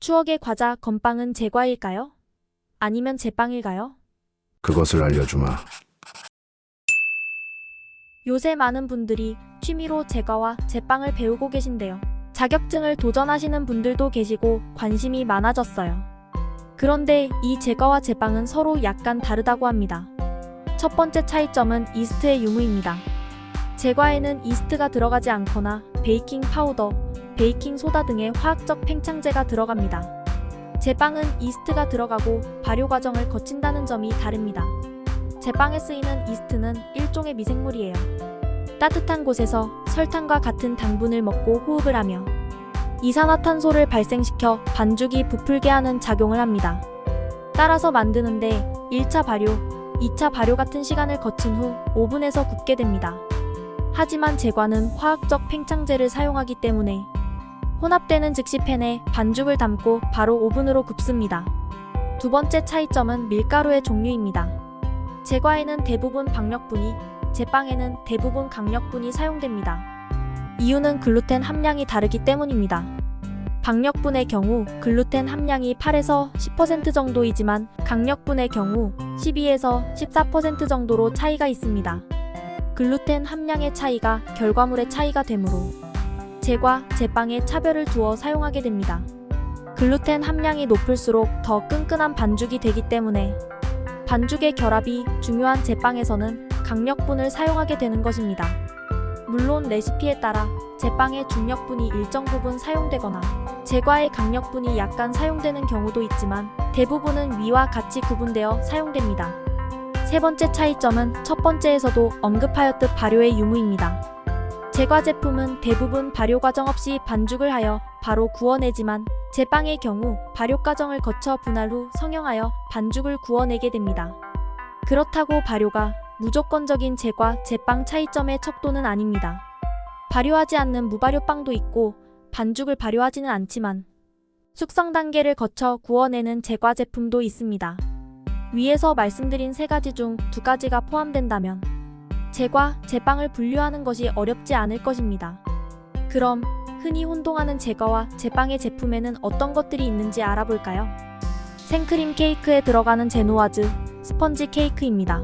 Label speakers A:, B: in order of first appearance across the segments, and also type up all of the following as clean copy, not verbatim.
A: 추억의 과자 건빵은 제과일까요? 아니면 제빵일까요?
B: 그것을 알려주마.
A: 요새 많은 분들이 취미로 제과와 제빵을 배우고 계신데요. 자격증을 도전하시는 분들도 계시고 관심이 많아졌어요. 그런데 이 제과와 제빵은 서로 약간 다르다고 합니다. 첫 번째 차이점은 이스트의 유무입니다. 제과에는 이스트가 들어가지 않거나 베이킹 파우더, 베이킹 소다 등의 화학적 팽창제가 들어갑니다. 제빵은 이스트가 들어가고 발효 과정을 거친다는 점이 다릅니다. 제빵에 쓰이는 이스트는 일종의 미생물이에요. 따뜻한 곳에서 설탕과 같은 당분을 먹고 호흡을 하며 이산화탄소를 발생시켜 반죽이 부풀게 하는 작용을 합니다. 따라서 만드는데 1차 발효, 2차 발효 같은 시간을 거친 후 오븐에서 굽게 됩니다. 하지만 제과는 화학적 팽창제를 사용하기 때문에 혼합되는 즉시 팬에 반죽을 담고 바로 오븐으로 굽습니다. 두 번째 차이점은 밀가루의 종류입니다. 제과에는 대부분 박력분이, 제빵에는 대부분 강력분이 사용됩니다. 이유는 글루텐 함량이 다르기 때문입니다. 박력분의 경우 글루텐 함량이 8에서 10% 정도이지만 강력분의 경우 12에서 14% 정도로 차이가 있습니다. 글루텐 함량의 차이가 결과물의 차이가 되므로 제과, 제빵에 차별을 두어 사용하게 됩니다. 글루텐 함량이 높을수록 더 끈끈한 반죽이 되기 때문에 반죽의 결합이 중요한 제빵에서는 강력분을 사용하게 되는 것입니다. 물론 레시피에 따라 제빵의 중력분이 일정 부분 사용되거나 제과의 강력분이 약간 사용되는 경우도 있지만 대부분은 위와 같이 구분되어 사용됩니다. 세 번째 차이점은 첫 번째에서도 언급하였듯 발효의 유무입니다. 제과 제품은 대부분 발효 과정 없이 반죽을 하여 바로 구워내지만 제빵의 경우 발효 과정을 거쳐 분할 후 성형하여 반죽을 구워내게 됩니다. 그렇다고 발효가 무조건적인 제과, 제빵 차이점의 척도는 아닙니다. 발효하지 않는 무발효빵도 있고 반죽을 발효하지는 않지만 숙성 단계를 거쳐 구워내는 제과 제품도 있습니다. 위에서 말씀드린 세 가지 중 두 가지가 포함된다면 제과, 제빵을 분류하는 것이 어렵지 않을 것입니다. 그럼 흔히 혼동하는 제과와 제빵의 제품에는 어떤 것들이 있는지 알아볼까요? 생크림 케이크에 들어가는 제노와즈, 스펀지 케이크입니다.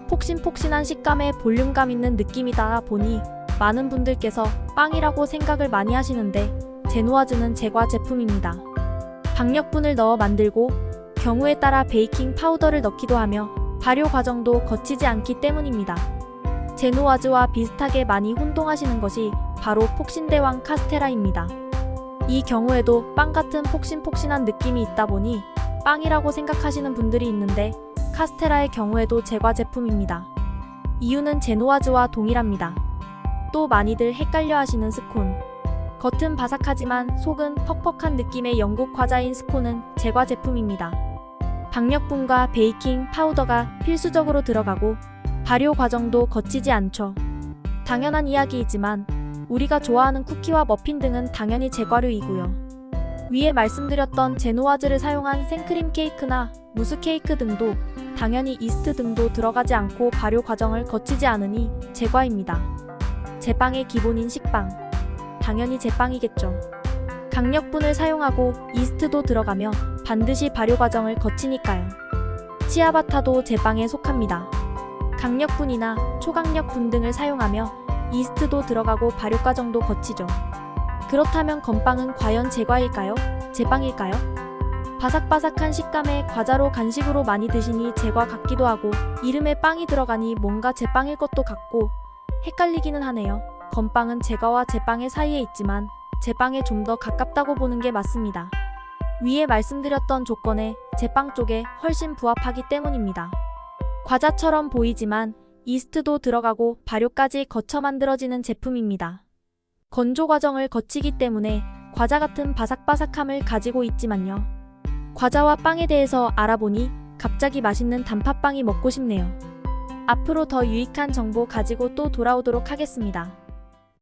A: 폭신폭신한 식감에 볼륨감 있는 느낌이다 보니 많은 분들께서 빵이라고 생각을 많이 하시는데 제노와즈는 제과 제품입니다. 박력분을 넣어 만들고 경우에 따라 베이킹 파우더를 넣기도 하며 발효 과정도 거치지 않기 때문입니다. 제노와즈와 비슷하게 많이 혼동하시는 것이 바로 폭신대왕 카스테라입니다. 이 경우에도 빵 같은 폭신폭신한 느낌이 있다 보니 빵이라고 생각하시는 분들이 있는데 카스테라의 경우에도 제과 제품입니다. 이유는 제노와즈와 동일합니다. 또 많이들 헷갈려 하시는 스콘. 겉은 바삭하지만 속은 퍽퍽한 느낌의 영국 과자인 스콘은 제과 제품입니다. 박력분과 베이킹 파우더가 필수적으로 들어가고 발효 과정도 거치지 않죠. 당연한 이야기이지만 우리가 좋아하는 쿠키와 머핀 등은 당연히 제과류이고요. 위에 말씀드렸던 제노와즈를 사용한 생크림 케이크나 무스 케이크 등도 당연히 이스트 등도 들어가지 않고 발효 과정을 거치지 않으니 제과입니다. 제빵의 기본인 식빵, 당연히 제빵이겠죠. 강력분을 사용하고 이스트도 들어가며 반드시 발효 과정을 거치니까요. 치아바타도 제빵에 속합니다. 강력분이나 초강력분 등을 사용하며 이스트도 들어가고 발효 과정도 거치죠. 그렇다면 건빵은 과연 제과일까요? 제빵일까요? 바삭바삭한 식감의 과자로 간식으로 많이 드시니 제과 같기도 하고 이름에 빵이 들어가니 뭔가 제빵일 것도 같고 헷갈리기는 하네요. 건빵은 제과와 제빵의 사이에 있지만 제빵에 좀 더 가깝다고 보는 게 맞습니다. 위에 말씀드렸던 조건에 제빵 쪽에 훨씬 부합하기 때문입니다. 과자처럼 보이지만 이스트도 들어가고 발효까지 거쳐 만들어지는 제품입니다. 건조 과정을 거치기 때문에 과자 같은 바삭바삭함을 가지고 있지만요. 과자와 빵에 대해서 알아보니 갑자기 맛있는 단팥빵이 먹고 싶네요. 앞으로 더 유익한 정보 가지고 또 돌아오도록 하겠습니다.